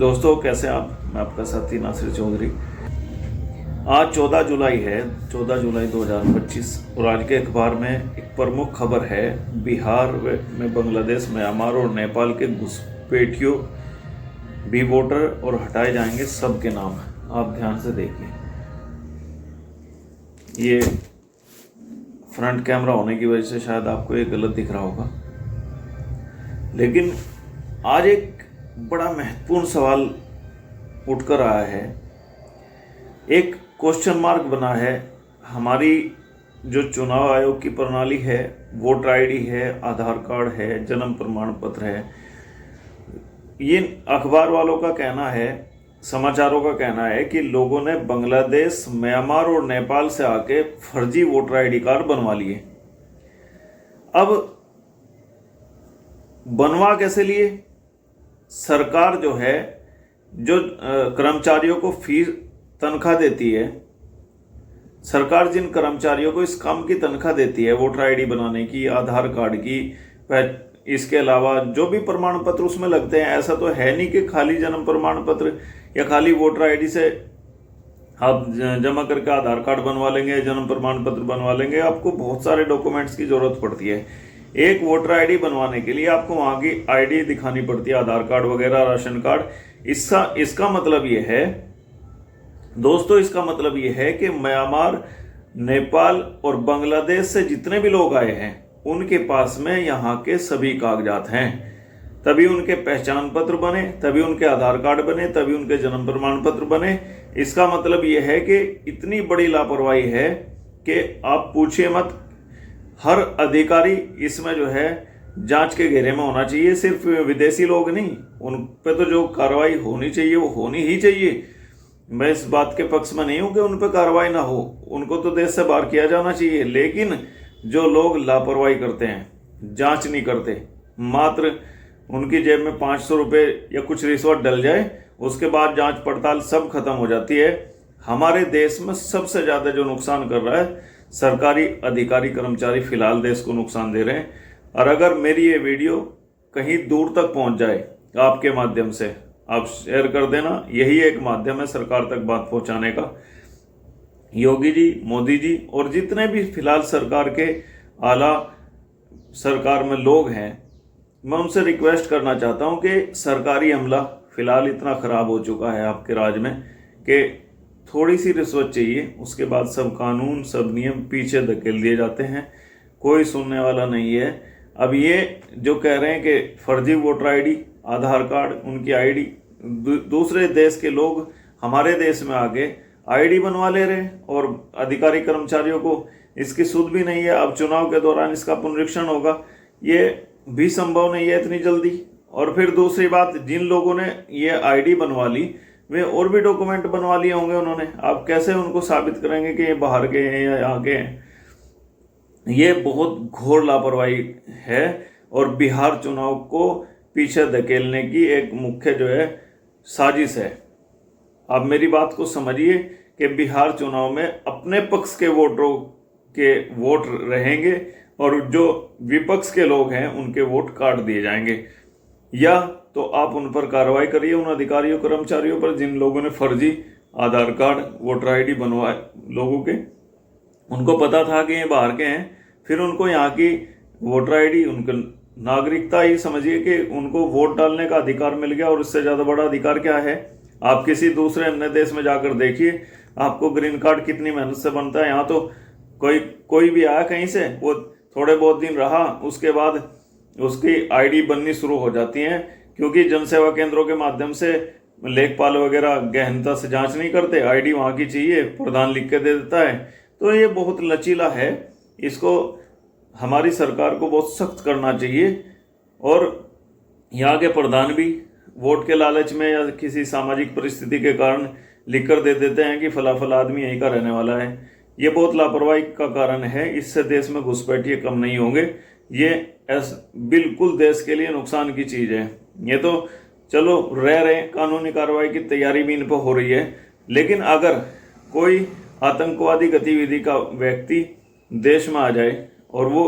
दोस्तों कैसे आप। मैं आपका साथी नासिर चौधरी। आज 14 जुलाई है, 14 जुलाई 2025 और आज के अखबार में एक प्रमुख खबर है। बिहार में बांग्लादेश, म्यांमार और नेपाल के घुसपैठियों भी वोटर और हटाए जाएंगे सबके नाम। आप ध्यान से देखिए, ये फ्रंट कैमरा होने की वजह से शायद आपको ये गलत दिख रहा होगा, लेकिन आज एक बड़ा महत्वपूर्ण सवाल उठकर आया है। एक क्वेश्चन मार्क बना है। हमारी जो चुनाव आयोग की प्रणाली है, वोटर आईडी है, आधार कार्ड है, जन्म प्रमाण पत्र है, ये अखबार वालों का कहना है, समाचारों का कहना है कि लोगों ने बांग्लादेश, म्यांमार और नेपाल से आके फर्जी वोटर आईडी कार्ड बनवा लिए। अब बनवा कैसे लिए? सरकार जो है, जो कर्मचारियों को फीस तनख्वाह देती है, सरकार जिन कर्मचारियों को इस काम की तनख्वाह देती है, वोटर आईडी बनाने की, आधार कार्ड की, इसके अलावा जो भी प्रमाण पत्र उसमें लगते हैं, ऐसा तो है नहीं कि खाली जन्म प्रमाण पत्र या खाली वोटर आईडी से आप जमा करके आधार कार्ड बनवा लेंगे, जन्म प्रमाण पत्र बनवा लेंगे। आपको बहुत सारे डॉक्यूमेंट्स की जरूरत पड़ती है। एक वोटर आईडी बनवाने के लिए आपको वहां की आईडी दिखानी पड़ती है, आधार कार्ड वगैरह, राशन कार्ड। इसका मतलब ये है दोस्तों, इसका मतलब ये है कि म्यांमार, नेपाल और बांग्लादेश से जितने भी लोग आए हैं उनके पास में यहाँ के सभी कागजात हैं, तभी उनके पहचान पत्र बने, तभी उनके आधार कार्ड बने, तभी उनके जन्म प्रमाण पत्र बने। इसका मतलब ये है कि इतनी बड़ी लापरवाही है कि आप पूछिए मत। हर अधिकारी इसमें जो है जांच के घेरे में होना चाहिए। सिर्फ विदेशी लोग नहीं, उन पे तो जो कार्रवाई होनी चाहिए वो होनी ही चाहिए। मैं इस बात के पक्ष में नहीं हूं कि उन पे कार्रवाई ना हो, उनको तो देश से बाहर किया जाना चाहिए। लेकिन जो लोग लापरवाही करते हैं, जांच नहीं करते, मात्र उनकी जेब में 500 रुपये या कुछ रिश्वत डल जाए, उसके बाद जांच पड़ताल सब खत्म हो जाती है। हमारे देश में सबसे ज्यादा जो नुकसान कर रहा है, सरकारी अधिकारी कर्मचारी फिलहाल देश को नुकसान दे रहे हैं। और अगर मेरी ये वीडियो कहीं दूर तक पहुंच जाए आपके माध्यम से, आप शेयर कर देना। यही एक माध्यम है सरकार तक बात पहुंचाने का। योगी जी, मोदी जी और जितने भी फिलहाल सरकार के आला सरकार में लोग हैं, मैं उनसे रिक्वेस्ट करना चाहता हूं कि सरकारी अमला फिलहाल इतना खराब हो चुका है आपके राज में कि थोड़ी सी रिश्वत चाहिए, उसके बाद सब कानून, सब नियम पीछे धकेल दिए जाते हैं। कोई सुनने वाला नहीं है। अब ये जो कह रहे हैं कि फर्जी वोटर आईडी, आधार कार्ड, उनकी आईडी, दूसरे देश के लोग हमारे देश में आके आईडी बनवा ले रहे हैं और अधिकारी कर्मचारियों को इसकी सुध भी नहीं है। अब चुनाव के दौरान इसका पुनरीक्षण होगा, ये भी संभव नहीं है इतनी जल्दी। और फिर दूसरी बात, जिन लोगों ने ये आईडी बनवा ली वे और भी डॉक्यूमेंट बनवा लिए होंगे उन्होंने। आप कैसे उनको साबित करेंगे कि ये बाहर के हैं या यहाँ के हैं? ये बहुत घोर लापरवाही है और बिहार चुनाव को पीछे धकेलने की एक मुख्य जो है साजिश है। आप मेरी बात को समझिए कि बिहार चुनाव में अपने पक्ष के वोटरों के वोट रहेंगे और जो विपक्ष के लोग हैं उनके वोट काट दिए जाएंगे। या तो आप उन पर कार्रवाई करिए, उन अधिकारियों कर्मचारियों पर जिन लोगों ने फर्जी आधार कार्ड, वोटर आईडी बनवाए लोगों के, उनको पता था कि ये बाहर के हैं, फिर उनको यहाँ की वोटर आईडी, उनकी नागरिकता ही समझिए कि उनको वोट डालने का अधिकार मिल गया। और इससे ज़्यादा बड़ा अधिकार क्या है? आप किसी दूसरे अन्य देश में जाकर देखिए, आपको ग्रीन कार्ड कितनी मेहनत से बनता है। यहाँ तो कोई भी आया कहीं से, वो थोड़े बहुत दिन रहा, उसके बाद उसकी आईडी बननी शुरू हो जाती हैं, क्योंकि जनसेवा केंद्रों के माध्यम से लेखपाल वगैरह गहनता से जांच नहीं करते। आईडी वहाँ की चाहिए, प्रधान लिख के दे देता है। तो ये बहुत लचीला है, इसको हमारी सरकार को बहुत सख्त करना चाहिए। और यहाँ के प्रधान भी वोट के लालच में या किसी सामाजिक परिस्थिति के कारण लिख कर दे देते हैं कि फला फला आदमी यहीं का रहने वाला है। ये बहुत लापरवाही का कारण है। इससे देश में घुसपैठिए कम नहीं होंगे। ये बिल्कुल देश के लिए नुकसान की चीज़ है। ये तो चलो रह रहे, कानूनी कार्रवाई की तैयारी भी इन पर हो रही है, लेकिन अगर कोई आतंकवादी गतिविधि का व्यक्ति देश में आ जाए और वो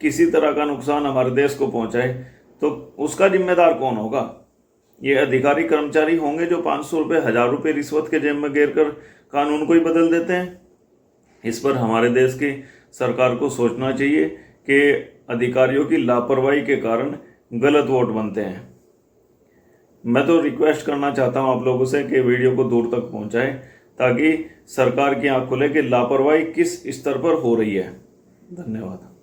किसी तरह का नुकसान हमारे देश को पहुंचाए, तो उसका जिम्मेदार कौन होगा? ये अधिकारी कर्मचारी होंगे जो 500 रुपये 1000 रुपये रिश्वत के जेब में गिर कर कानून को ही बदल देते हैं। इस पर हमारे देश की सरकार को सोचना चाहिए कि अधिकारियों की लापरवाही के कारण गलत वोट बनते हैं। मैं तो रिक्वेस्ट करना चाहता हूं आप लोगों से कि वीडियो को दूर तक पहुंचाएं ताकि सरकार की आंख खुले कि लापरवाही किस स्तर पर हो रही है। धन्यवाद।